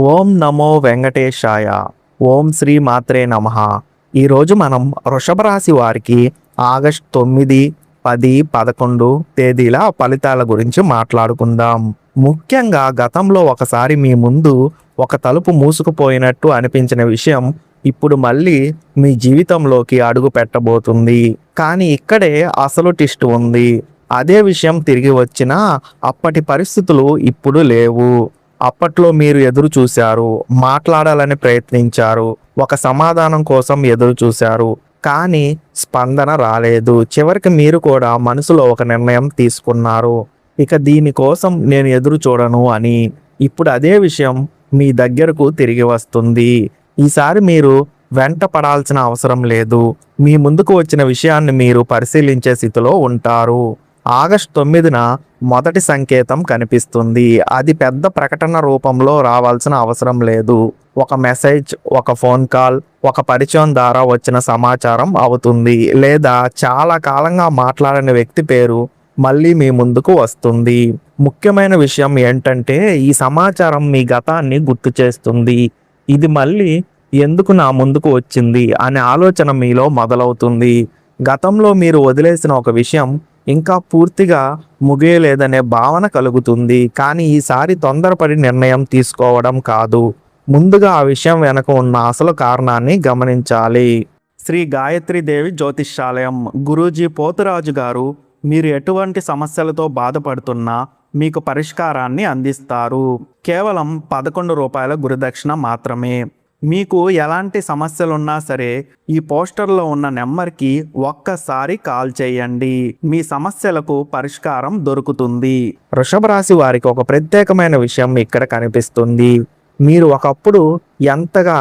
ఓం నమో వెంకటేశాయ. ఓం శ్రీ మాత్రే నమః. ఈరోజు మనం వృషభ రాశి వారికి ఆగస్టు 9, 10, 11 తేదీల ఫలితాల గురించి మాట్లాడుకుందాం. ముఖ్యంగా గతంలో ఒకసారి మీ ముందు ఒక తలుపు మూసుకుపోయినట్టు అనిపించిన విషయం ఇప్పుడు మళ్ళీ మీ జీవితంలోకి అడుగు పెట్టబోతుంది. కానీ ఇక్కడే అసలు ట్విస్ట్ ఉంది. అదే విషయం తిరిగి వచ్చినా అప్పటి పరిస్థితులు ఇప్పుడు లేవు. అప్పట్లో మీరు ఎదురు చూశారు, మాట్లాడాలని ప్రయత్నించారు, ఒక సమాధానం కోసం ఎదురు చూశారు, కానీ స్పందన రాలేదు. చివరికి మీరు కూడా మనసులో ఒక నిర్ణయం తీసుకున్నారు, ఇక దీనికోసం నేను ఎదురు చూడను అని. ఇప్పుడు అదే విషయం మీ దగ్గరకు తిరిగి వస్తుంది. ఈసారి మీరు వెంట పడాల్సిన అవసరం లేదు. మీ ముందుకు వచ్చిన విషయాన్ని మీరు పరిశీలించే స్థితిలో ఉంటారు. ఆగస్టు 9న మొదటి సంకేతం కనిపిస్తుంది. అది పెద్ద ప్రకటన రూపంలో రావాల్సిన అవసరం లేదు. ఒక మెసేజ్, ఒక ఫోన్ కాల్, ఒక పరిచయం ద్వారా వచ్చిన సమాచారం అవుతుంది. లేదా చాలా కాలంగా మాట్లాడని వ్యక్తి పేరు మళ్ళీ మీ ముందుకు వస్తుంది. ముఖ్యమైన విషయం ఏంటంటే ఈ సమాచారం మీ గతాన్ని గుర్తు చేస్తుంది. ఇది మళ్ళీ ఎందుకు నా ముందుకు వచ్చింది అనే ఆలోచన మీలో మొదలవుతుంది. గతంలో మీరు వదిలేసిన ఒక విషయం ఇంకా పూర్తిగా ముగియలేదనే భావన కలుగుతుంది. కానీ ఈసారి తొందరపడి నిర్ణయం తీసుకోవడం కాదు, ముందుగా ఆ విషయం వెనక ఉన్న అసలు కారణాన్ని గమనించాలి. శ్రీ గాయత్రి దేవి జ్యోతిష్యాలయం గురూజీ పోతురాజు గారు మీరు ఎటువంటి సమస్యలతో బాధపడుతున్నా మీకు పరిష్కారాన్ని అందిస్తారు. కేవలం 11 రూపాయల గురుదక్షిణ మాత్రమే. మీకు ఎలాంటి సమస్యలున్నా సరే ఈ పోస్టర్లో ఉన్న నెంబర్కి ఒక్కసారి కాల్ చేయండి, మీ సమస్యలకు పరిష్కారం దొరుకుతుంది. వృషభ రాశి వారికి ఒక ప్రత్యేకమైన విషయం ఇక్కడ కనిపిస్తుంది. మీరు ఒకప్పుడు ఎంతగా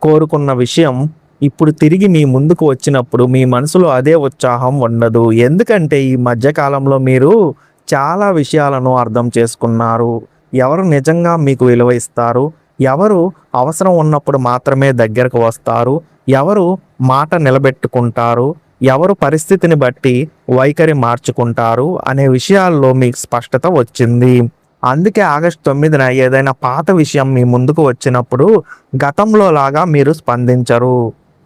కోరుకున్న విషయం ఇప్పుడు తిరిగి మీ ముందుకు వచ్చినప్పుడు మీ మనసులో అదే ఉత్సాహం ఉండదు. ఎందుకంటే ఈ మధ్యకాలంలో మీరు చాలా విషయాలను అర్థం చేసుకున్నారు. ఎవరు నిజంగా మీకు విలువ ఇస్తారు, ఎవరు అవసరం ఉన్నప్పుడు మాత్రమే దగ్గరకు వస్తారు, ఎవరు మాట నిలబెట్టుకుంటారు, ఎవరు పరిస్థితిని బట్టి వైఖరి మార్చుకుంటారు అనే విషయాల్లో మీకు స్పష్టత వచ్చింది. అందుకే ఆగస్టు 9న ఏదైనా పాత విషయం మీ ముందుకు వచ్చినప్పుడు గతంలో లాగా మీరు స్పందించరు.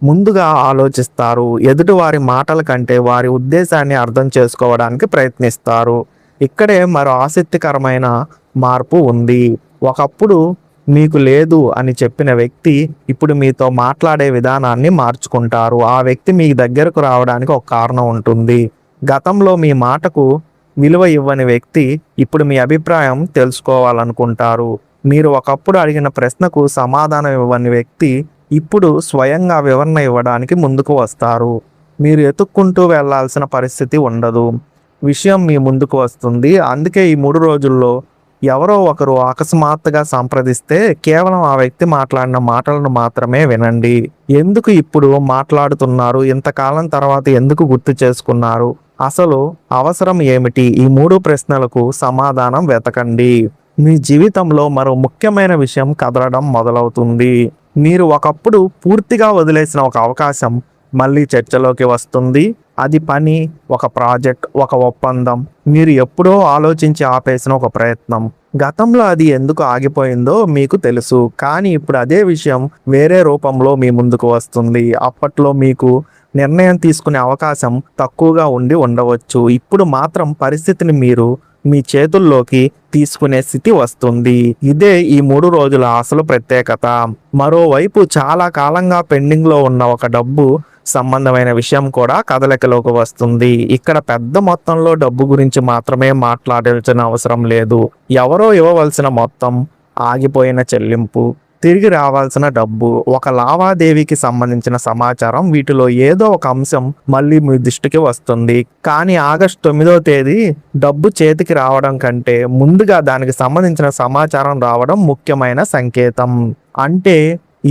ముందుగా ఆలోచిస్తారు. ఎదుటివారి మాటల కంటే వారి ఉద్దేశాన్ని అర్థం చేసుకోవడానికి ప్రయత్నిస్తారు. ఇక్కడే మరో ఆసక్తికరమైన మార్పు ఉంది. ఒకప్పుడు మీకు లేదు అని చెప్పిన వ్యక్తి ఇప్పుడు మీతో మాట్లాడే విధానాన్ని మార్చుకుంటారు. ఆ వ్యక్తి మీ దగ్గరకు రావడానికి ఒక కారణం ఉంటుంది. గతంలో మీ మాటకు విలువ ఇవ్వని వ్యక్తి ఇప్పుడు మీ అభిప్రాయం తెలుసుకోవాలనుకుంటారు. మీరు ఒకప్పుడు అడిగిన ప్రశ్నకు సమాధానం ఇవ్వని వ్యక్తి ఇప్పుడు స్వయంగా వివరణ ఇవ్వడానికి ముందుకు వస్తారు. మీరు ఎతుక్కుంటూ వెళ్లాల్సిన పరిస్థితి ఉండదు, విషయం మీ ముందుకు వస్తుంది. అందుకే ఈ 3 రోజుల్లో ఎవరో ఒకరు అకస్మాత్తుగా సంప్రదిస్తే కేవలం ఆ వ్యక్తి మాట్లాడిన మాటలను మాత్రమే వినండి. ఎందుకు ఇప్పుడు మాట్లాడుతున్నారు, ఇంతకాలం తర్వాత ఎందుకు గుర్తు చేసుకున్నారు, అసలు అవసరం ఏమిటి, ఈ 3 ప్రశ్నలకు సమాధానం వెతకండి. మీ జీవితంలో మరో ముఖ్యమైన విషయం కదలడం మొదలవుతుంది. మీరు ఒకప్పుడు పూర్తిగా వదిలేసిన ఒక అవకాశం మళ్ళీ చర్చలోకి వస్తుంది. అది పని, ఒక ప్రాజెక్ట్, ఒక ఒప్పందం, మీరు ఎప్పుడో ఆలోచించి ఆపేసిన ఒక ప్రయత్నం. గతంలో అది ఎందుకు ఆగిపోయిందో మీకు తెలుసు, కానీ ఇప్పుడు అదే విషయం వేరే రూపంలో మీ ముందుకు వస్తుంది. అప్పట్లో మీకు నిర్ణయం తీసుకునే అవకాశం తక్కువగా ఉండి ఉండవచ్చు. ఇప్పుడు మాత్రం పరిస్థితిని మీరు మీ చేతుల్లోకి తీసుకునే స్థితి వస్తుంది. ఇదే ఈ 3 రోజుల అసలు ప్రత్యేకత. మరోవైపు చాలా కాలంగా పెండింగ్లో ఉన్న ఒక డబ్బు సంబంధమైన విషయం కూడా కదలికలోకి వస్తుంది. ఇక్కడ పెద్ద మొత్తంలో డబ్బు గురించి మాత్రమే మాట్లాడాల్సిన అవసరం లేదు. ఎవరో ఇవ్వవలసిన మొత్తం, ఆగిపోయిన చెల్లింపు, తిరిగి రావాల్సిన డబ్బు, ఒక లావాదేవీకి సంబంధించిన సమాచారం, వీటిలో ఏదో ఒక అంశం మళ్ళీ మీ దృష్టికి వస్తుంది. కానీ ఆగస్టు 9వ తేదీ డబ్బు చేతికి రావడం కంటే ముందుగా దానికి సంబంధించిన సమాచారం రావడం ముఖ్యమైన సంకేతం. అంటే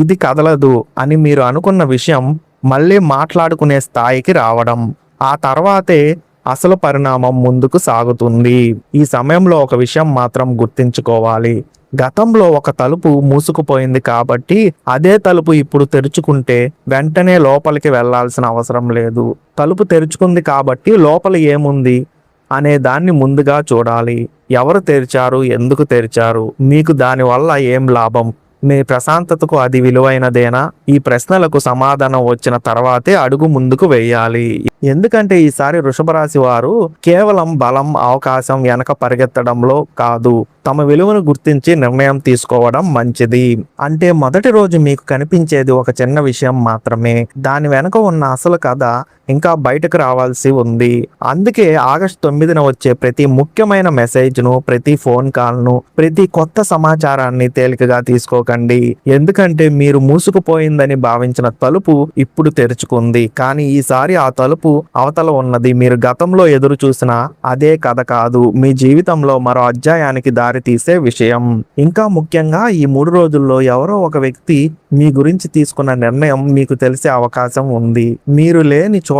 ఇది కదలదు అని మీరు అనుకున్న విషయం మళ్ళీ మాట్లాడుకునే స్థాయికి రావడం, ఆ తర్వాతే అసలు పరిణామం ముందుకు సాగుతుంది. ఈ సమయంలో ఒక విషయం మాత్రం గుర్తుంచుకోవాలి. గతంలో ఒక తలుపు మూసుకుపోయింది కాబట్టి అదే తలుపు ఇప్పుడు తెరుచుకుంటే వెంటనే లోపలికి వెళ్లాల్సిన అవసరం లేదు. తలుపు తెరుచుకుంది కాబట్టి లోపల ఏముంది అనే దాన్ని ముందుగా చూడాలి. ఎవరు తెరిచారు, ఎందుకు తెరిచారు, మీకు దానివల్ల ఏం లాభం, మీ ప్రశాంతతకు అది విలువైనదేనా? ఈ ప్రశ్నలకు సమాధానం వచ్చిన తర్వాతే అడుగు ముందుకు వేయాలి. ఎందుకంటే ఈసారి వృషభ రాశి వారు కేవలం బలం, అవకాశం వెనక పరిగెత్తడంలో కాదు, తమ విలువను గుర్తించి నిర్ణయం తీసుకోవడం మంచిది. అంటే మొదటి రోజు మీకు కనిపించేది ఒక చిన్న విషయం మాత్రమే, దాని వెనక ఉన్న అసలు కథ ఇంకా బయటకు రావాల్సి ఉంది. అందుకే ఆగస్టు 9న వచ్చే ప్రతి ముఖ్యమైన మెసేజ్ను, ప్రతి ఫోన్ కాల్ను, ప్రతి కొత్త సమాచారాన్ని తేలికగా తీసుకోకండి. ఎందుకంటే మీరు మూసుకుపోయిందని భావించిన తలుపు ఇప్పుడు తెరుచుకుంది, కానీ ఈసారి ఆ తలుపు అవతల ఉన్నది మీరు గతంలో ఎదురు చూసిన అదే కథ కాదు, మీ జీవితంలో మరో అధ్యాయానికి దారి తీసే విషయం. ఇంకా ముఖ్యంగా ఈ 3 రోజుల్లో ఎవరో ఒక వ్యక్తి మీ గురించి తీసుకున్న నిర్ణయం మీకు తెలిసే అవకాశం ఉంది. మీరు లేని చోట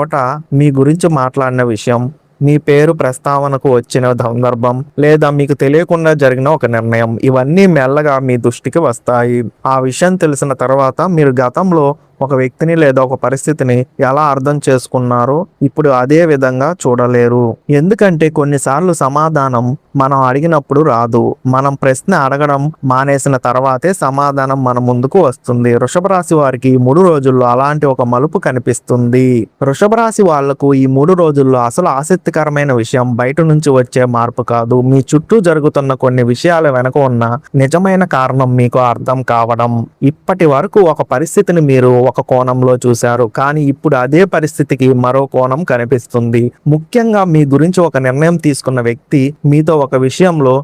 మీ గురించి మాట్లాడిన విషయం, మీ పేరు ప్రస్తావనకు వచ్చిన సందర్భం, లేదా మీకు తెలియకుండా జరిగిన ఒక నిర్ణయం, ఇవన్నీ మెల్లగా మీ దృష్టికి వస్తాయి. ఆ విషయం తెలిసిన తర్వాత మీరు గతంలో ఒక వ్యక్తిని లేదా ఒక పరిస్థితిని ఎలా అర్థం చేసుకున్నారో ఇప్పుడు అదే విధంగా చూడలేరు. ఎందుకంటే కొన్నిసార్లు సమాధానం మనం అడిగినప్పుడు రాదు, మనం ప్రశ్న అడగడం మానేసిన తర్వాతే సమాధానం మన ముందుకు వస్తుంది. వృషభ రాశి వారికి 3 రోజుల్లో అలాంటి ఒక మలుపు కనిపిస్తుంది. వృషభ రాశి వాళ్లకు ఈ 3 రోజుల్లో అసలు ఆసక్తికరమైన విషయం బయట నుంచి వచ్చే మార్పు కాదు, మీ చుట్టూ జరుగుతున్న కొన్ని విషయాల వెనక ఉన్న నిజమైన కారణం మీకు అర్థం కావడం. ఇప్పటి వరకు ఒక పరిస్థితిని మీరు ఒక కోణంలో చూశారు, కానీ ఇప్పుడు అదే పరిస్థితికి మరో కోణం కనిపిస్తుంది. ముఖ్యంగా మీ గురించి ఒక నిర్ణయం తీసుకున్న వ్యక్తి మీతో ఒక విషయంలో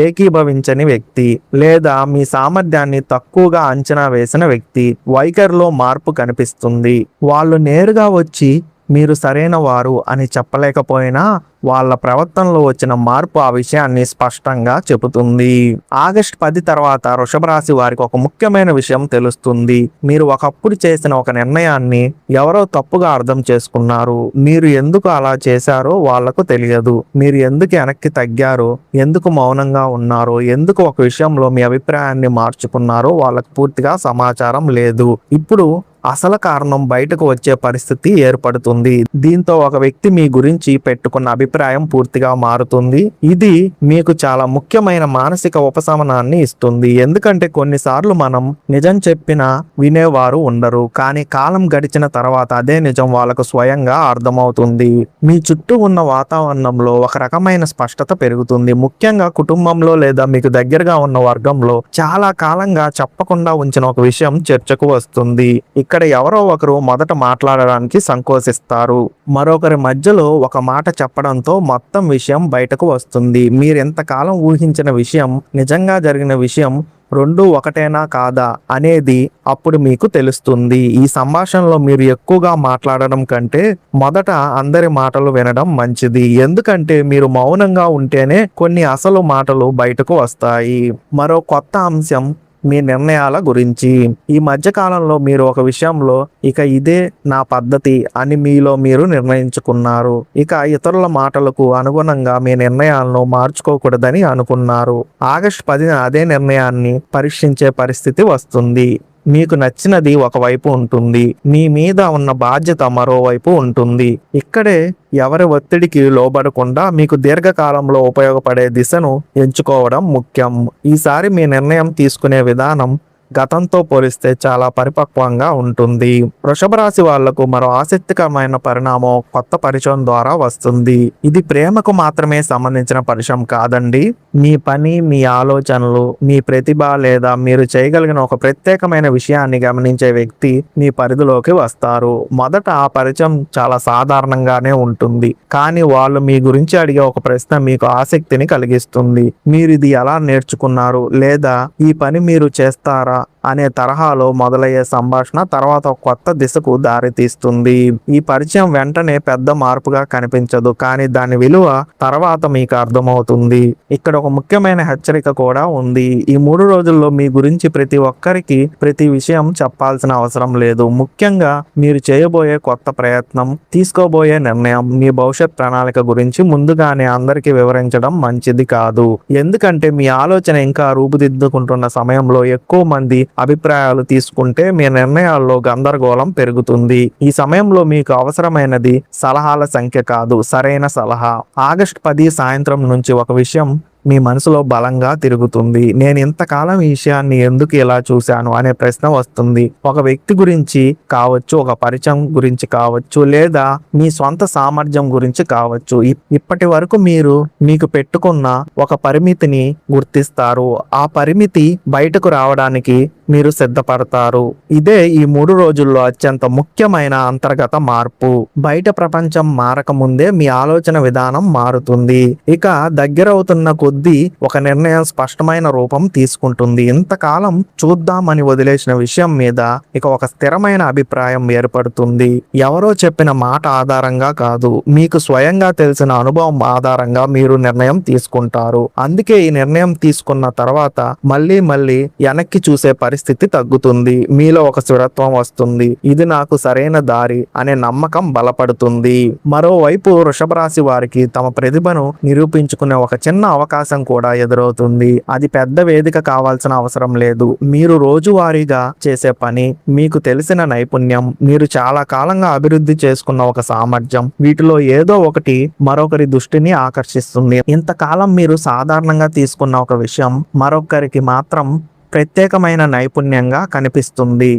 ఏకీభవించని వ్యక్తి, లేదా మీ సామర్థ్యాన్ని తక్కువగా అంచనా వేసిన వ్యక్తి వైఖరిలో మార్పు కనిపిస్తుంది. వాళ్ళు నేరుగా వచ్చి మీరు సరైన వారు అని చెప్పలేకపోయినా వాళ్ళ ప్రవర్తనలో వచ్చిన మార్పు ఆ విషయాన్ని స్పష్టంగా చెబుతుంది. ఆగస్టు 10 తర్వాత వృషభ రాశి వారికి ఒక ముఖ్యమైన విషయం తెలుస్తుంది. మీరు ఒకప్పుడు చేసిన ఒక నిర్ణయాన్ని ఎవరో తప్పుగా అర్థం చేసుకున్నారు. మీరు ఎందుకు అలా చేశారో వాళ్లకు తెలియదు. మీరు ఎందుకు వెనక్కి తగ్గారో, ఎందుకు మౌనంగా ఉన్నారో, ఎందుకు ఒక విషయంలో మీ అభిప్రాయాన్ని మార్చుకున్నారో వాళ్ళకు పూర్తిగా సమాచారం లేదు. ఇప్పుడు అసలు కారణం బయటకు వచ్చే పరిస్థితి ఏర్పడుతుంది. దీంతో ఒక వ్యక్తి మీ గురించి పెట్టుకున్న అభిప్రాయం పూర్తిగా మారుతుంది. ఇది మీకు చాలా ముఖ్యమైన మానసిక ఉపశమనాన్ని ఇస్తుంది. ఎందుకంటే కొన్నిసార్లు మనం నిజం చెప్పినా వినేవారు ఉండరు, కానీ కాలం గడిచిన తర్వాత అదే నిజం వాళ్ళకు స్వయంగా అర్థమవుతుంది. మీ చుట్టూ ఉన్న వాతావరణంలో ఒక రకమైన స్పష్టత పెరుగుతుంది. ముఖ్యంగా కుటుంబంలో లేదా మీకు దగ్గరగా ఉన్న వర్గంలో చాలా కాలంగా చెప్పకుండా ఉంచిన ఒక విషయం చర్చకు వస్తుంది. ఇక్కడ ఎవరో ఒకరు మొదట మాట్లాడడానికి సంకోచిస్తారు, మరొకరి మధ్యలో ఒక మాట చెప్పడంతో మొత్తం విషయం బయటకు వస్తుంది. మీరెంతకాలం ఊహించిన విషయం, నిజంగా జరిగిన విషయం రెండు ఒకటేనా కాదా అనేది అప్పుడు మీకు తెలుస్తుంది. ఈ సంభాషణలో మీరు ఎక్కువగా మాట్లాడడం కంటే మొదట అందరి మాటలు వినడం మంచిది. ఎందుకంటే మీరు మౌనంగా ఉంటేనే కొన్ని అసలు మాటలు బయటకు వస్తాయి. మరో కొత్త అంశం మీ నిర్ణయాల గురించి. ఈ మధ్య కాలంలో మీరు ఒక విషయంలో ఇక ఇదే నా పద్ధతి అని మీలో మీరు నిర్ణయించుకున్నారు. ఇక ఇతరుల మాటలకు అనుగుణంగా మీ నిర్ణయాలను మార్చుకోకూడదని అనుకున్నారు. ఆగస్టు 10న అదే నిర్ణయాన్ని పరీక్షించే పరిస్థితి వస్తుంది. మీకు నచ్చినది ఒకవైపు ఉంటుంది, మీ మీద ఉన్న బాధ్యత మరోవైపు ఉంటుంది. ఇక్కడే ఎవరి ఒత్తిడికి లోబడకుండా మీకు దీర్ఘకాలంలో ఉపయోగపడే దిశను ఎంచుకోవడం ముఖ్యం. ఈసారి మీ నిర్ణయం తీసుకునే విధానం గతంతో పోలిస్తే చాలా పరిపక్వంగా ఉంటుంది. వృషభ రాశి వాళ్లకు మరో ఆసక్తికరమైన పరిణామం కొత్త పరిచయం ద్వారా వస్తుంది. ఇది ప్రేమకు మాత్రమే సంబంధించిన పరిచయం కాదండి. మీ పని, మీ ఆలోచనలు, మీ ప్రతిభ లేదా మీరు చేయగలిగిన ఒక ప్రత్యేకమైన విషయాన్ని గమనించే వ్యక్తి మీ పరిధిలోకి వస్తారు. మొదట ఆ పరిచయం చాలా సాధారణంగానే ఉంటుంది, కానీ వాళ్ళు మీ గురించి అడిగే ఒక ప్రశ్న మీకు ఆసక్తిని కలిగిస్తుంది. మీరు ఇది ఎలా నేర్చుకున్నారు, లేదా ఈ పని మీరు చేస్తారా అనే తరహాలో మొదలయ్యే సంభాషణ తర్వాత ఒక కొత్త దిశకు దారితీస్తుంది. ఈ పరిచయం వెంటనే పెద్ద మార్పుగా కనిపించదు, కానీ దాని విలువ తర్వాత మీకు అర్థమవుతుంది. ఇక్కడ ఒక ముఖ్యమైన హెచ్చరిక కూడా ఉంది. ఈ 3 రోజుల్లో మీ గురించి ప్రతి ఒక్కరికి ప్రతి విషయం చెప్పాల్సిన అవసరం లేదు. ముఖ్యంగా మీరు చేయబోయే కొత్త ప్రయత్నం, తీసుకోబోయే నిర్ణయం, మీ భవిష్యత్ ప్రణాళిక గురించి ముందుగానే అందరికీ వివరించడం మంచిది కాదు. ఎందుకంటే మీ ఆలోచన ఇంకా రూపుదిద్దుకుంటున్న సమయంలో ఎక్కువ మంది అభిప్రాయాలు తీసుకుంటే మీ నిర్ణయాల్లో గందరగోళం పెరుగుతుంది. ఈ సమయంలో మీకు అవసరమైనది సలహాల సంఖ్య కాదు, సరైన సలహా. ఆగస్టు 10 సాయంత్రం నుంచి ఒక విషయం మీ మనసులో బలంగా తిరుగుతుంది. నేను ఇంతకాలం ఈ విషయాన్ని ఎందుకు ఇలా చూశాను అనే ప్రశ్న వస్తుంది. ఒక వ్యక్తి గురించి కావచ్చు, ఒక పరిచయం గురించి కావచ్చు, లేదా మీ సొంత సామర్థ్యం గురించి కావచ్చు. ఇప్పటి వరకు మీరు మీకు పెట్టుకున్న ఒక పరిమితిని గుర్తిస్తారు. ఆ పరిమితి బయటకు రావడానికి మీరు సిద్ధపడతారు. ఇదే ఈ 3 రోజుల్లో అత్యంత ముఖ్యమైన అంతర్గత మార్పు. బయట ప్రపంచం మారకముందే మీ ఆలోచన విధానం మారుతుంది. ఇక దగ్గరవుతున్న కొద్దీ ఒక నిర్ణయం స్పష్టమైన రూపం తీసుకుంటుంది. ఇంతకాలం చూద్దామని వదిలేసిన విషయం మీద ఇక ఒక స్థిరమైన అభిప్రాయం ఏర్పడుతుంది. ఎవరో చెప్పిన మాట ఆధారంగా కాదు, మీకు స్వయంగా తెలిసిన అనుభవం ఆధారంగా మీరు నిర్ణయం తీసుకుంటారు. అందుకే ఈ నిర్ణయం తీసుకున్న తర్వాత మళ్ళీ వెనక్కి చూసే పరిస్థితి తగ్గుతుంది. మీలో ఒక స్థిరత్వం వస్తుంది. ఇది నాకు సరైన దారి అనే నమ్మకం బలపడుతుంది. మరోవైపు వృషభ రాశి వారికి తమ ప్రతిభను నిరూపించుకునే ఒక చిన్న అవకాశం కూడా ఎదురవుతుంది. అది పెద్ద వేదిక కావాల్సిన అవసరం లేదు. మీరు రోజువారీగా చేసే పని, మీకు తెలిసిన నైపుణ్యం, మీరు చాలా కాలంగా అభివృద్ధి చేసుకున్న ఒక సామర్థ్యం, వీటిలో ఏదో ఒకటి మరొకరి దృష్టిని ఆకర్షిస్తుంది. ఇంతకాలం మీరు సాధారణంగా తీసుకున్న ఒక విషయం మరొకరికి మాత్రం ప్రత్యేకమైన నైపుణ్యంగా కనిపిస్తుంది.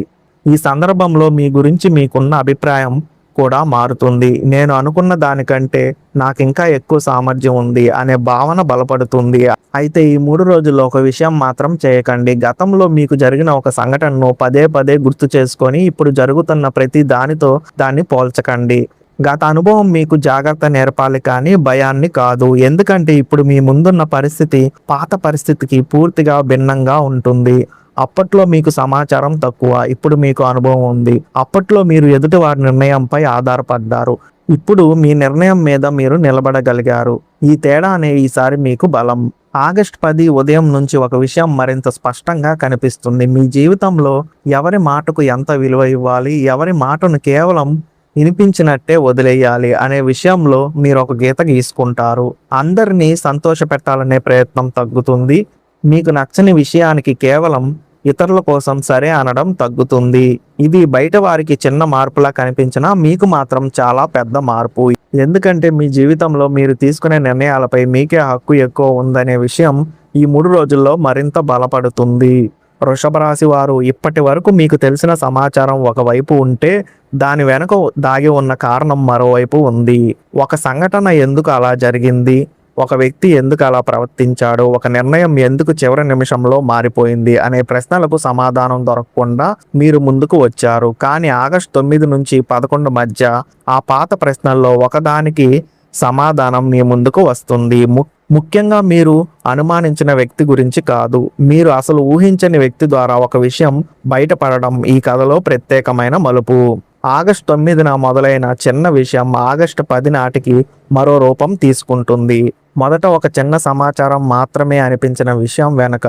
ఈ సందర్భంలో మీ గురించి మీకున్న అభిప్రాయం కూడా మారుతుంది. నేను అనుకున్న దానికంటే నాకు ఇంకా ఎక్కువ సామర్థ్యం ఉంది అనే భావన బలపడుతుంది. అయితే ఈ 3 రోజుల్లో ఒక విషయం మాత్రం చేయకండి. గతంలో మీకు జరిగిన ఒక సంఘటనను పదే పదే గుర్తు చేసుకొని ఇప్పుడు జరుగుతున్న ప్రతి దానితో దాన్ని పోల్చకండి. గత అనుభవం మీకు జాగ్రత్త నేర్పాలి కానీ భయాన్ని కాదు. ఎందుకంటే ఇప్పుడు మీ ముందున్న పరిస్థితి పాత పరిస్థితికి పూర్తిగా భిన్నంగా ఉంటుంది. అప్పట్లో మీకు సమాచారం తక్కువ, ఇప్పుడు మీకు అనుభవం ఉంది. అప్పట్లో మీరు ఎదుటి వారి నిర్ణయంపై ఆధారపడ్డారు, ఇప్పుడు మీ నిర్ణయం మీద మీరు నిలబడగలిగారు. ఈ తేడానే ఈసారి మీకు బలం. ఆగస్టు 10 ఉదయం నుంచి ఒక విషయం మరింత స్పష్టంగా కనిపిస్తుంది. మీ జీవితంలో ఎవరి మాటకు ఎంత విలువ ఇవ్వాలి, ఎవరి మాటను కేవలం వినిపించినట్టే వదిలేయాలి అనే విషయంలో మీరు ఒక గీత గీసుకుంటారు. అందరినీ సంతోష పెట్టాలనే ప్రయత్నం తగ్గుతుంది. మీకు నచ్చని విషయానికి కేవలం ఇతరుల కోసం సరే అనడం తగ్గుతుంది. ఇది బయట వారికి చిన్న మార్పులా కనిపించినా మీకు మాత్రం చాలా పెద్ద మార్పు. ఎందుకంటే మీ జీవితంలో మీరు తీసుకునే నిర్ణయాలపై మీకే హక్కు ఎక్కువ ఉందనే విషయం ఈ 3 రోజుల్లో మరింత బలపడుతుంది. వృషభ రాశి వారు, ఇప్పటి వరకు మీకు తెలిసిన సమాచారం ఒకవైపు ఉంటే దాని వెనుక దాగి ఉన్న కారణం మరోవైపు ఉంది. ఒక సంఘటన ఎందుకు అలా జరిగింది, ఒక వ్యక్తి ఎందుకు అలా ప్రవర్తించాడు, ఒక నిర్ణయం ఎందుకు చివరి నిమిషంలో మారిపోయింది అనే ప్రశ్నలకు సమాధానం దొరకకుండా మీరు ముందుకు వచ్చారు. కానీ ఆగస్టు 9 నుంచి 11 మధ్య ఆ పాత ప్రశ్నల్లో ఒకదానికి సమాధానం మీ ముందుకు వస్తుంది. ముఖ్యంగా మీరు అనుమానించిన వ్యక్తి గురించి కాదు, మీరు అసలు ఊహించని వ్యక్తి ద్వారా ఒక విషయం బయటపడడం ఈ కథలో ప్రత్యేకమైన మలుపు. ఆగస్టు 9న మొదలైన చిన్న విషయం ఆగస్టు 10 నాటికి మరో రూపం తీసుకుంటుంది. మొదట ఒక చిన్న సమాచారం మాత్రమే అనిపించిన విషయం వెనక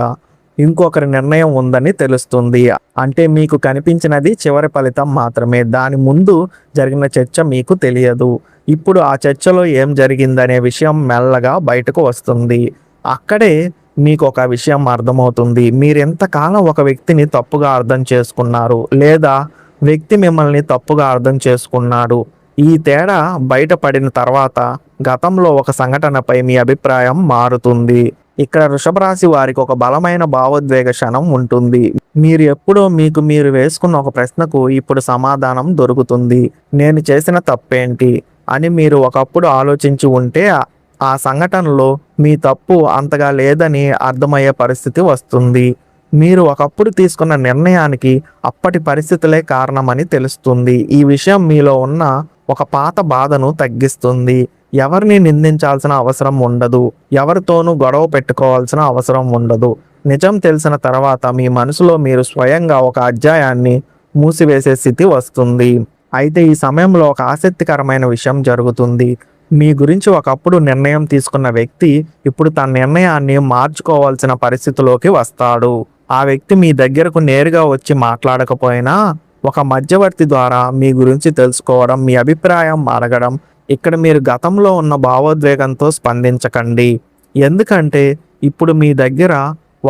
ఇంకొకరి నిర్ణయం ఉందని తెలుస్తుంది. అంటే మీకు కనిపించినది చివరి ఫలితం మాత్రమే, దాని ముందు జరిగిన చర్చ మీకు తెలియదు. ఇప్పుడు ఆ చర్చలో ఏం జరిగిందనే విషయం మెల్లగా బయటకు వస్తుంది. అక్కడే మీకు ఒక విషయం అర్థమవుతుంది. మీరెంతకాలం ఒక వ్యక్తిని తప్పుగా అర్థం చేసుకున్నారు, లేదా వ్యక్తి మిమ్మల్ని తప్పుగా అర్థం చేసుకున్నాడు. ఈ తేడా బయటపడిన తర్వాత గతంలో ఒక సంఘటనపై మీ అభిప్రాయం మారుతుంది. ఇక్కడ వృషభ రాశి వారికి ఒక బలమైన భావోద్వేగ క్షణం ఉంటుంది. మీరు ఎప్పుడో మీకు మీరు వేసుకున్న ఒక ప్రశ్నకు ఇప్పుడు సమాధానం దొరుకుతుంది. నేను చేసిన తప్పేంటి అని మీరు ఒకప్పుడు ఆలోచించి ఉంటే ఆ సంఘటనలో మీ తప్పు అంతగా లేదని అర్థమయ్యే పరిస్థితి వస్తుంది. మీరు ఒకప్పుడు తీసుకున్న నిర్ణయానికి అప్పటి పరిస్థితులే కారణమని తెలుస్తుంది. ఈ విషయం మీలో ఉన్న ఒక పాత బాధను తగ్గిస్తుంది. ఎవరిని నిందించాల్సిన అవసరం ఉండదు, ఎవరితోనూ గొడవ పెట్టుకోవాల్సిన అవసరం ఉండదు. నిజం తెలిసిన తర్వాత మీ మనసులో మీరు స్వయంగా ఒక అధ్యాయాన్ని మూసివేసే స్థితి వస్తుంది. అయితే ఈ సమయంలో ఒక ఆసక్తికరమైన విషయం జరుగుతుంది. మీ గురించి ఒకప్పుడు నిర్ణయం తీసుకున్న వ్యక్తి ఇప్పుడు తన నిర్ణయాన్ని మార్చుకోవాల్సిన పరిస్థితిలోకి వస్తాడు. ఆ వ్యక్తి మీ దగ్గరకు నేరుగా వచ్చి మాట్లాడకపోయినా ఒక మధ్యవర్తి ద్వారా మీ గురించి తెలుసుకోవడం, మీ అభిప్రాయం అడగడం. ఇక్కడ మీరు గతంలో ఉన్న భావోద్వేగంతో స్పందించకండి, ఎందుకంటే ఇప్పుడు మీ దగ్గర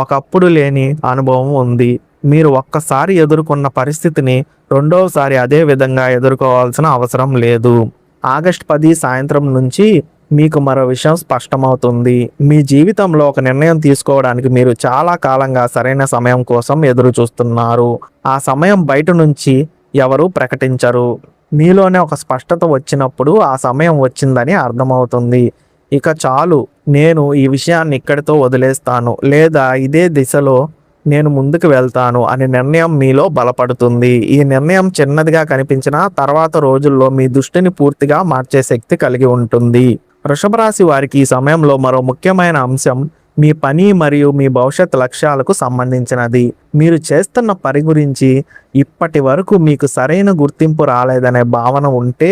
ఒకప్పుడు లేని అనుభవం ఉంది. మీరు ఒక్కసారి ఎదుర్కొన్న పరిస్థితిని రెండవసారి అదే విధంగా ఎదుర్కోవాల్సిన అవసరం లేదు. ఆగస్టు 10 సాయంత్రం నుంచి మీకు మరో విషయం స్పష్టమవుతుంది. మీ జీవితంలో ఒక నిర్ణయం తీసుకోవడానికి మీరు చాలా కాలంగా సరైన సమయం కోసం ఎదురు చూస్తున్నారు. ఆ సమయం బయట నుంచి ఎవరూ ప్రకటించరు. మీలోనే ఒక స్పష్టత వచ్చినప్పుడు ఆ సమయం వచ్చిందని అర్థమవుతుంది. ఇక చాలు, నేను ఈ విషయాన్ని ఇక్కడితో వదిలేస్తాను, లేదా ఇదే దిశలో నేను ముందుకు వెళ్తాను అనే నిర్ణయం మీలో బలపడుతుంది. ఈ నిర్ణయం చిన్నదిగా కనిపించినా తర్వాత రోజుల్లో మీ దృష్టిని పూర్తిగా మార్చే శక్తి కలిగి ఉంటుంది. వృషభ రాశి వారికి ఈ సమయంలో మరో ముఖ్యమైన అంశం మీ పని మరియు మీ భవిష్యత్ లక్ష్యాలకు సంబంధించినది. మీరు చేస్తున్న పని గురించి ఇప్పటి వరకు మీకు సరైన గుర్తింపు రాలేదనే భావన ఉంటే,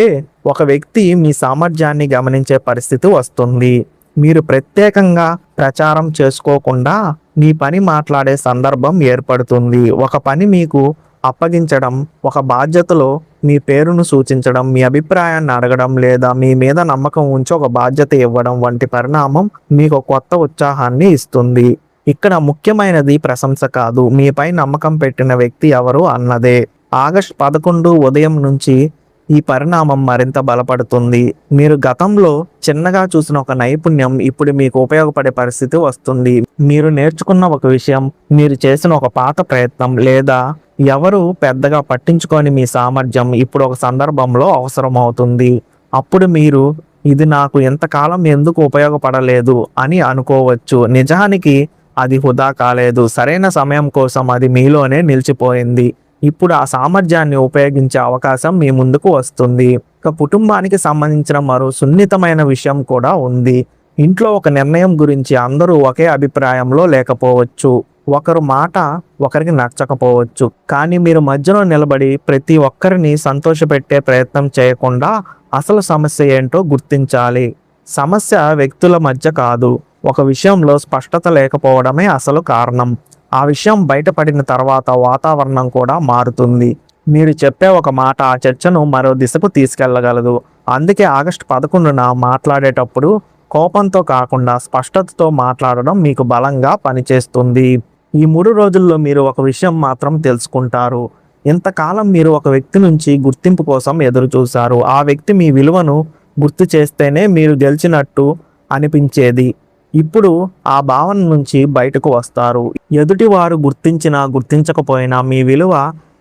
ఒక వ్యక్తి మీ సామర్థ్యాన్ని గమనించే పరిస్థితి వస్తుంది. మీరు ప్రత్యేకంగా ప్రచారం చేసుకోకుండా మీ పని మాట్లాడే సందర్భం ఏర్పడుతుంది. ఒక పని మీకు అప్పగించడం, ఒక బాధ్యతలో మీ పేరును సూచించడం, మీ అభిప్రాయాన్ని అడగడం, లేదా మీ మీద నమ్మకం ఉంచి ఒక బాధ్యత ఇవ్వడం వంటి పరిణామం మీకు కొత్త ఉత్సాహాన్ని ఇస్తుంది. ఇక్కడ ముఖ్యమైనది ప్రశంస కాదు, మీపై నమ్మకం పెట్టిన వ్యక్తి ఎవరు అన్నదే. ఆగస్టు 11 ఉదయం నుంచి ఈ పరిణామం మరింత బలపడుతుంది. మీరు గతంలో చిన్నగా చూసిన ఒక నైపుణ్యం ఇప్పుడు మీకు ఉపయోగపడే పరిస్థితి వస్తుంది. మీరు నేర్చుకున్న ఒక విషయం, మీరు చేసిన ఒక పాత ప్రయత్నం, లేదా ఎవరు పెద్దగా పట్టించుకొని మీ సామర్థ్యం ఇప్పుడు ఒక సందర్భంలో అవసరమవుతుంది. అప్పుడు మీరు ఇది నాకు ఎంతకాలం ఎందుకు ఉపయోగపడలేదు అని అనుకోవచ్చు. నిజానికి అది వృధా కాలేదు. సరైన సమయం కోసం అది మీలోనే నిలిచిపోయింది. ఇప్పుడు ఆ సామర్థ్యాన్ని ఉపయోగించే అవకాశం మీ ముందుకు వస్తుంది. ఇక కుటుంబానికి సంబంధించిన మరో సున్నితమైన విషయం కూడా ఉంది. ఇంట్లో ఒక నిర్ణయం గురించి అందరూ ఒకే అభిప్రాయంలో లేకపోవచ్చు. ఒకరు మాట ఒకరికి నచ్చకపోవచ్చు. కానీ మీరు మధ్యలో నిలబడి ప్రతి ఒక్కరిని సంతోషపెట్టే ప్రయత్నం చేయకుండా అసలు సమస్య ఏంటో గుర్తించాలి. సమస్య వ్యక్తుల మధ్య కాదు, ఒక విషయంలో స్పష్టత లేకపోవడమే అసలు కారణం. ఆ విషయం బయటపడిన తర్వాత వాతావరణం కూడా మారుతుంది. మీరు చెప్పే ఒక మాట ఆ చర్చను మరో దిశకు తీసుకెళ్లగలదు. అందుకే ఆగస్టు 11న మాట్లాడేటప్పుడు కోపంతో కాకుండా స్పష్టతతో మాట్లాడడం మీకు బలంగా పనిచేస్తుంది. ఈ 3 రోజుల్లో మీరు ఒక విషయం మాత్రం తెలుసుకుంటారు. ఇంతకాలం మీరు ఒక వ్యక్తి నుంచి గుర్తింపు కోసం ఎదురు చూశారు. ఆ వ్యక్తి మీ విలువను గుర్తు చేస్తేనే మీరు గెలిచినట్టు అనిపించేది. ఇప్పుడు ఆ భావన నుంచి బయటకు వస్తారు. ఎదుటివారు గుర్తించినా గుర్తించకపోయినా మీ విలువ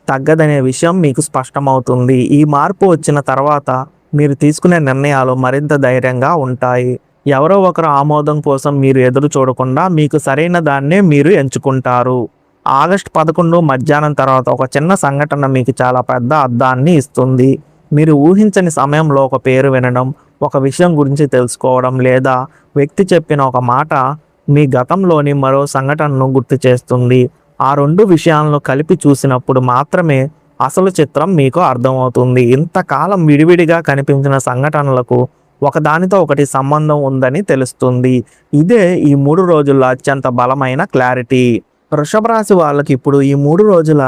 తగ్గదనే విషయం మీకు స్పష్టమవుతుంది. ఈ మార్పు వచ్చిన తర్వాత మీరు తీసుకునే నిర్ణయాలు మరింత ధైర్యంగా ఉంటాయి. ఎవరో ఒకరు ఆమోదం కోసం మీరు ఎదురు చూడకుండా మీకు సరైన దాన్నే మీరు ఎంచుకుంటారు. ఆగస్టు 11 మధ్యాహ్నం తర్వాత ఒక చిన్న సంఘటన మీకు చాలా పెద్ద అర్థాన్ని ఇస్తుంది. మీరు ఊహించని సమయంలో ఒక పేరు వినడం, ఒక విషయం గురించి తెలుసుకోవడం, లేదా వ్యక్తి చెప్పిన ఒక మాట మీ గతంలోని మరో సంఘటనను గుర్తు చేస్తుంది. ఆ 2 విషయాలను కలిపి చూసినప్పుడు మాత్రమే అసలు చిత్రం మీకు అర్థమవుతుంది. ఇంతకాలం విడివిడిగా కనిపించిన సంఘటనలకు ఒకదానితో ఒకటి సంబంధం ఉందని తెలుస్తుంది. ఇదే ఈ 3 రోజుల్లో అత్యంత బలమైన క్లారిటీ. వృషభ రాశి వాళ్ళకి ఇప్పుడు ఈ 3 రోజుల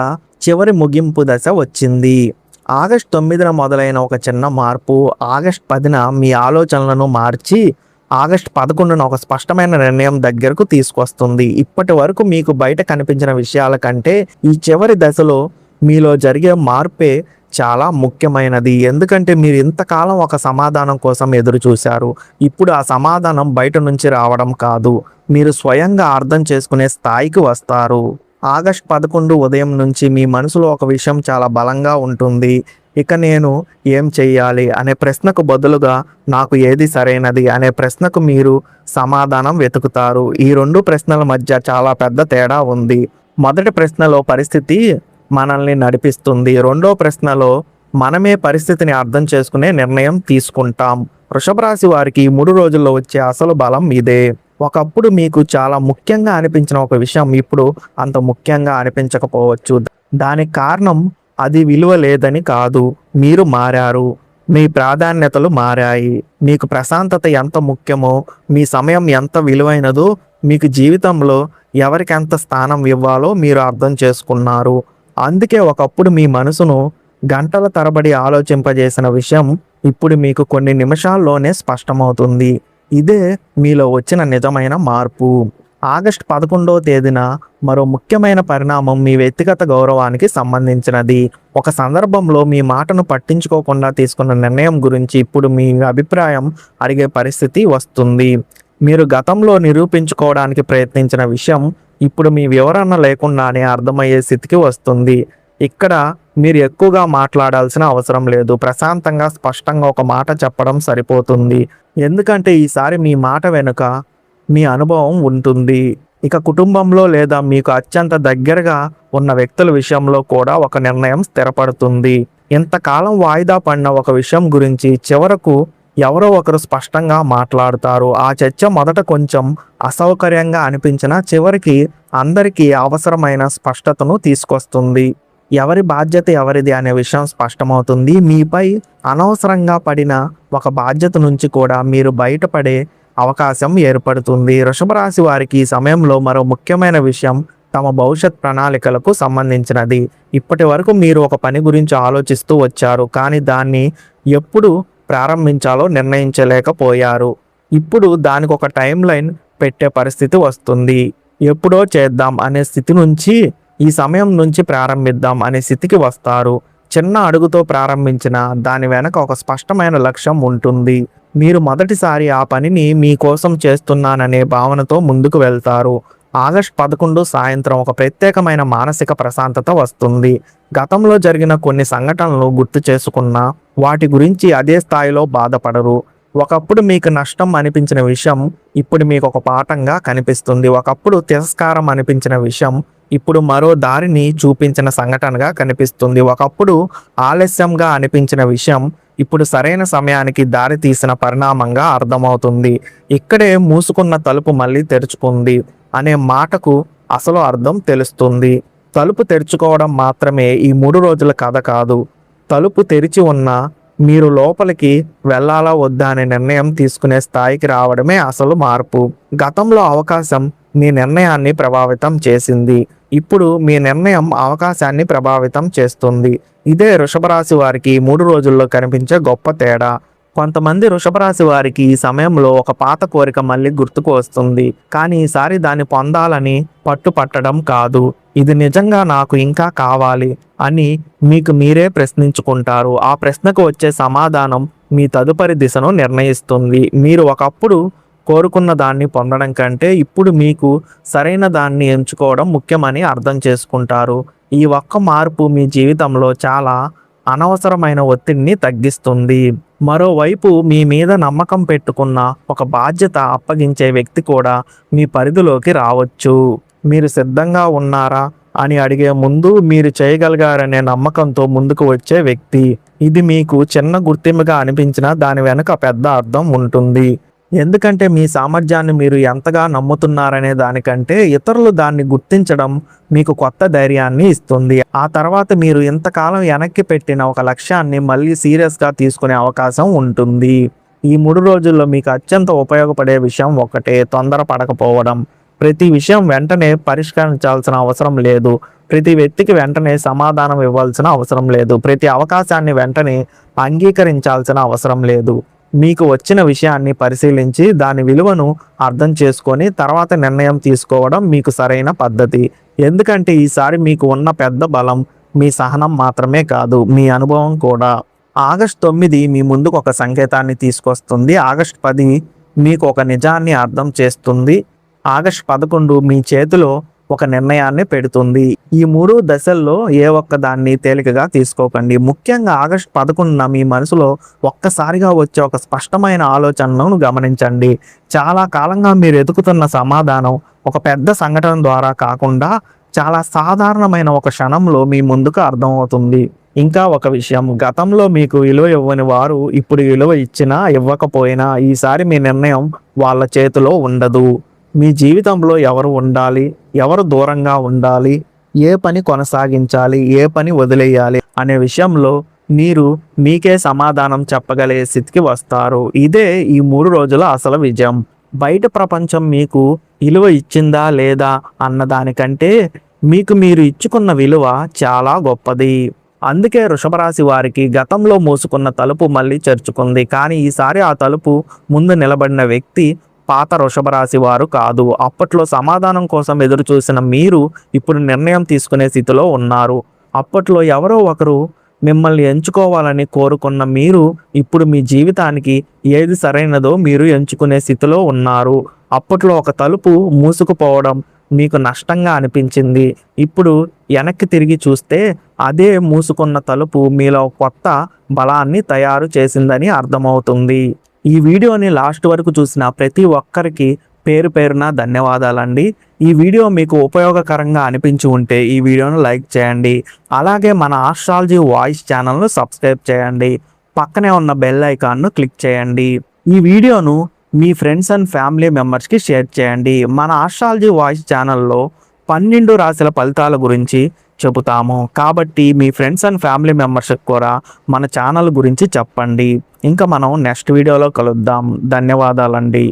చివరి ముగింపు దశ వచ్చింది. ఆగస్టు 9న మొదలైన ఒక చిన్న మార్పు ఆగస్టు 10న మీ ఆలోచనలను మార్చి ఆగస్టు 11న ఒక స్పష్టమైన నిర్ణయం దగ్గరకు తీసుకొస్తుంది. ఇప్పటి వరకు మీకు బయట కనిపించిన విషయాల కంటే ఈ చివరి దశలో మీలో జరిగే మార్పే చాలా ముఖ్యమైనది. ఎందుకంటే మీరు ఇంతకాలం ఒక సమాధానం కోసం ఎదురు చూశారు. ఇప్పుడు ఆ సమాధానం బయట నుంచి రావడం కాదు, మీరు స్వయంగా అర్థం చేసుకునే స్థాయికి వస్తారు. ఆగస్టు 11 ఉదయం నుంచి మీ మనసులో ఒక విషయం చాలా బలంగా ఉంటుంది. ఇక నేను ఏం చెయ్యాలి అనే ప్రశ్నకు బదులుగా నాకు ఏది సరైనది అనే ప్రశ్నకు మీరు సమాధానం వెతుకుతారు. ఈ 2 ప్రశ్నల మధ్య చాలా పెద్ద తేడా ఉంది. మొదటి ప్రశ్నలో పరిస్థితి మనల్ని నడిపిస్తుంది. రెండో ప్రశ్నలో మనమే పరిస్థితిని అర్థం చేసుకునే నిర్ణయం తీసుకుంటాం. వృషభ రాశి వారికి 3 రోజుల్లో వచ్చే అసలు బలం ఇదే. ఒకప్పుడు మీకు చాలా ముఖ్యంగా అనిపించిన ఒక విషయం ఇప్పుడు అంత ముఖ్యంగా అనిపించకపోవచ్చు. దానికి కారణం అది విలువ లేదని కాదు, మీరు మారారు. మీ ప్రాధాన్యతలు మారాయి. మీకు ప్రశాంతత ఎంత ముఖ్యమో, మీ సమయం ఎంత విలువైనదో, మీకు జీవితంలో ఎవరికి ఎంత స్థానం ఇవ్వాలో మీరు అర్థం చేసుకున్నారు. అందుకే ఒకప్పుడు మీ మనసును గంటల తరబడి ఆలోచింపజేసిన విషయం ఇప్పుడు మీకు కొన్ని నిమిషాల్లోనే స్పష్టమవుతుంది. ఇదే మీలో వచ్చిన నిజమైన మార్పు. ఆగస్టు 11వ తేదీన మరో ముఖ్యమైన పరిణామం మీ వ్యక్తిగత గౌరవానికి సంబంధించినది. ఒక సందర్భంలో మీ మాటను పట్టించుకోకుండా తీసుకున్న నిర్ణయం గురించి ఇప్పుడు మీ అభిప్రాయం అడిగే పరిస్థితి వస్తుంది. మీరు గతంలో నిరూపించుకోవడానికి ప్రయత్నించిన విషయం ఇప్పుడు మీ వివరణ లేకుండానే అర్థమయ్యే స్థితికి వస్తుంది. ఇక్కడ మీరు ఎక్కువగా మాట్లాడాల్సిన అవసరం లేదు. ప్రశాంతంగా స్పష్టంగా ఒక మాట చెప్పడం సరిపోతుంది. ఎందుకంటే ఈసారి మీ మాట వెనుక మీ అనుభవం ఉంటుంది. ఇక కుటుంబంలో లేదా మీకు అత్యంత దగ్గరగా ఉన్న వ్యక్తుల విషయంలో కూడా ఒక నిర్ణయం స్థిరపడుతుంది. ఇంతకాలం వాయిదా పడిన ఒక విషయం గురించి చివరకు ఎవరో ఒకరు స్పష్టంగా మాట్లాడుతారు. ఆ చర్చ మొదట కొంచెం అసౌకర్యంగా అనిపించినా చివరికి అందరికీ అవసరమైన స్పష్టతను తీసుకొస్తుంది. ఎవరి బాధ్యత ఎవరిది అనే విషయం స్పష్టమవుతుంది. మీపై అనవసరంగా పడిన ఒక బాధ్యత నుంచి కూడా మీరు బయటపడే అవకాశం ఏర్పడుతుంది. వృషభ రాశి వారికి ఈ సమయంలో మరో ముఖ్యమైన విషయం తమ భవిష్యత్ ప్రణాళికలకు సంబంధించినది. ఇప్పటి వరకు మీరు ఒక పని గురించి ఆలోచిస్తూ వచ్చారు, కానీ దాన్ని ఎప్పుడు ప్రారంభించాలో నిర్ణయించలేకపోయారు. ఇప్పుడు దానికి ఒక టైం లైన్ పెట్టే పరిస్థితి వస్తుంది. ఎప్పుడో చేద్దాం అనే స్థితి నుంచి ఈ సమయం నుంచి ప్రారంభిద్దాం అనే స్థితికి వస్తారు. చిన్న అడుగుతో ప్రారంభించిన దాని వెనక ఒక స్పష్టమైన లక్ష్యం ఉంటుంది. మీరు మొదటిసారి ఆ పనిని మీకోసం చేస్తున్నాననే భావనతో ముందుకు వెళ్తారు. ఆగస్టు 11 సాయంత్రం ఒక ప్రత్యేకమైన మానసిక ప్రశాంతత వస్తుంది. గతంలో జరిగిన కొన్ని సంఘటనలు గుర్తు చేసుకున్నా వాటి గురించి అదే స్థాయిలో బాధపడరు. ఒకప్పుడు మీకు నష్టం అనిపించిన విషయం ఇప్పుడు మీకు ఒక పాఠంగా కనిపిస్తుంది. ఒకప్పుడు తిరస్కారం అనిపించిన విషయం ఇప్పుడు మరో దారిని చూపించిన సంఘటనగా కనిపిస్తుంది. ఒకప్పుడు ఆలస్యంగా అనిపించిన విషయం ఇప్పుడు సరైన సమయానికి దారి తీసిన పరిణామంగా అర్థమవుతుంది. ఇక్కడే మూసుకున్న తలుపు మళ్ళీ తెరుచుకుంది అనే మాటకు అసలు అర్థం తెలుస్తుంది. తలుపు తెరుచుకోవడం మాత్రమే ఈ 3 రోజుల కథ కాదు. తలుపు తెరిచి ఉన్న మీరు లోపలికి వెళ్ళాలా వద్దా అనే నిర్ణయం తీసుకునే స్థాయికి రావడమే అసలు మార్పు. గతంలో అవకాశం మీ నిర్ణయాన్ని ప్రభావితం చేసింది. ఇప్పుడు మీ నిర్ణయం అవకాశాన్ని ప్రభావితం చేస్తుంది. ఇదే వృషభ రాశి వారికి 3 రోజుల్లో కనిపించే గొప్ప తేడా. కొంతమంది వృషభ రాశి వారికి ఈ సమయంలో ఒక పాత కోరిక మళ్ళీ గుర్తుకు వస్తుంది. కానీ ఈసారి దాన్ని పొందాలని పట్టుపట్టడం కాదు. ఇది నిజంగా నాకు ఇంకా కావాలి అని మీకు మీరే ప్రశ్నించుకుంటారు. ఆ ప్రశ్నకు వచ్చే సమాధానం మీ తదుపరి దిశను నిర్ణయిస్తుంది. మీరు ఒకప్పుడు కోరుకున్న దాన్ని పొందడం కంటే ఇప్పుడు మీకు సరైన దాన్ని ఎంచుకోవడం ముఖ్యమని అర్థం చేసుకుంటారు. ఈ ఒక్క మార్పు మీ జీవితంలో చాలా అనవసరమైన ఒత్తిడిని తగ్గిస్తుంది. మరోవైపు మీ మీద నమ్మకం పెట్టుకున్న ఒక బాధ్యత అప్పగించే వ్యక్తి కూడా మీ పరిధిలోకి రావచ్చు. మీరు సిద్ధంగా ఉన్నారా అని అడిగే ముందు మీరు చేయగలిగారనే నమ్మకంతో ముందుకు వచ్చే వ్యక్తి. ఇది మీకు చిన్న గుర్తింపుగా అనిపించినా దాని వెనుక పెద్ద అర్థం ఉంటుంది. ఎందుకంటే మీ సామర్థ్యాన్ని మీరు ఎంతగా నమ్ముతున్నారనే దానికంటే ఇతరులు దాన్ని గుర్తించడం మీకు కొత్త ధైర్యాన్ని ఇస్తుంది. ఆ తర్వాత మీరు ఇంతకాలం వెనక్కి పెట్టిన ఒక లక్ష్యాన్ని మళ్ళీ సీరియస్గా తీసుకునే అవకాశం ఉంటుంది. ఈ 3 రోజుల్లో మీకు అత్యంత ఉపయోగపడే విషయం ఒకటే: తొందరపడకపోవడం. ప్రతి విషయం వెంటనే పరిష్కరించాల్సిన అవసరం లేదు. ప్రతి వ్యక్తికి వెంటనే సమాధానం ఇవ్వాల్సిన అవసరం లేదు. ప్రతి అవకాశాన్ని వెంటనే అంగీకరించాల్సిన అవసరం లేదు. మీకు వచ్చిన విషయాన్ని పరిశీలించి దాని విలువను అర్థం చేసుకొని తర్వాత నిర్ణయం తీసుకోవడం మీకు సరైన పద్ధతి. ఎందుకంటే ఈసారి మీకు ఉన్న పెద్ద బలం మీ సహనం మాత్రమే కాదు, మీ అనుభవం కూడా. ఆగస్టు 9 మీ ముందుకు ఒక సంకేతాన్ని తీసుకొస్తుంది. ఆగస్టు 10 మీకు ఒక నిజాన్ని అర్థం చేస్తుంది. ఆగస్టు 11 మీ చేతిలో ఒక నిర్ణయాన్ని పెడుతుంది. ఈ 3 దశల్లో ఏ ఒక్క దాన్ని తేలికగా తీసుకోకండి. ముఖ్యంగా ఆగస్టు 11న మీ మనసులో ఒక్కసారిగా వచ్చే ఒక స్పష్టమైన ఆలోచనను గమనించండి. చాలా కాలంగా మీరు ఎదుగుతున్న సమాధానం ఒక పెద్ద సంఘటన ద్వారా కాకుండా చాలా సాధారణమైన ఒక క్షణంలో మీ ముందుకు అర్థమవుతుంది. ఇంకా ఒక విషయం, గతంలో మీకు విలువ ఇవ్వని వారు ఇప్పుడు విలువ ఇచ్చినా ఇవ్వకపోయినా ఈసారి మీ నిర్ణయం వాళ్ళ చేతిలో ఉండదు. మీ జీవితంలో ఎవరు ఉండాలి, ఎవరు దూరంగా ఉండాలి, ఏ పని కొనసాగించాలి, ఏ పని వదిలేయాలి అనే విషయంలో మీరు మీకే సమాధానం చెప్పగలిగే స్థితికి వస్తారు. ఇదే ఈ 3 రోజుల అసలు విజయం. బయట ప్రపంచం మీకు విలువ ఇచ్చిందా లేదా అన్నదానికంటే మీకు మీరు ఇచ్చుకున్న విలువ చాలా గొప్పది. అందుకే వృషభ రాశి వారికి గతంలో మూసుకున్న తలుపు మళ్ళీ తెరుచుకుంది. కానీ ఈసారి ఆ తలుపు ముందు నిలబడిన వ్యక్తి పాత వృషభ రాశి వారు కాదు. అప్పట్లో సమాధానం కోసం ఎదురు చూసిన మీరు ఇప్పుడు నిర్ణయం తీసుకునే స్థితిలో ఉన్నారు. అప్పట్లో ఎవరో ఒకరు మిమ్మల్ని ఎంచుకోవాలని కోరుకున్న మీరు ఇప్పుడు మీ జీవితానికి ఏది సరైనదో మీరు ఎంచుకునే స్థితిలో ఉన్నారు. అప్పట్లో ఒక తలుపు మూసుకుపోవడం మీకు నష్టంగా అనిపించింది. ఇప్పుడు వెనక్కి తిరిగి చూస్తే అదే మూసుకున్న తలుపు మీలో కొత్త బలాన్ని తయారు చేసిందని అర్థమవుతుంది. ఈ వీడియోని లాస్ట్ వరకు చూసిన ప్రతి ఒక్కరికి పేరు పేరున ధన్యవాదాలండి. ఈ వీడియో మీకు ఉపయోగకరంగా అనిపించి ఉంటే ఈ వీడియోను లైక్ చేయండి. అలాగే మన ఆస్ట్రాలజీ వాయిస్ ఛానల్ను సబ్స్క్రైబ్ చేయండి. పక్కనే ఉన్న బెల్ ఐకాన్ను క్లిక్ చేయండి. ఈ వీడియోను మీ ఫ్రెండ్స్ అండ్ ఫ్యామిలీ మెంబర్స్కి షేర్ చేయండి. మన ఆస్ట్రాలజీ వాయిస్ ఛానల్లో 12 రాశుల ఫలితాల గురించి చెబుతాము. కాబట్టి మీ ఫ్రెండ్స్ అండ్ ఫ్యామిలీ మెంబర్స్కి కూడా మన ఛానల్ గురించి చెప్పండి. ఇంకా మనం నెక్స్ట్ వీడియోలో కలుద్దాం. ధన్యవాదాలండి.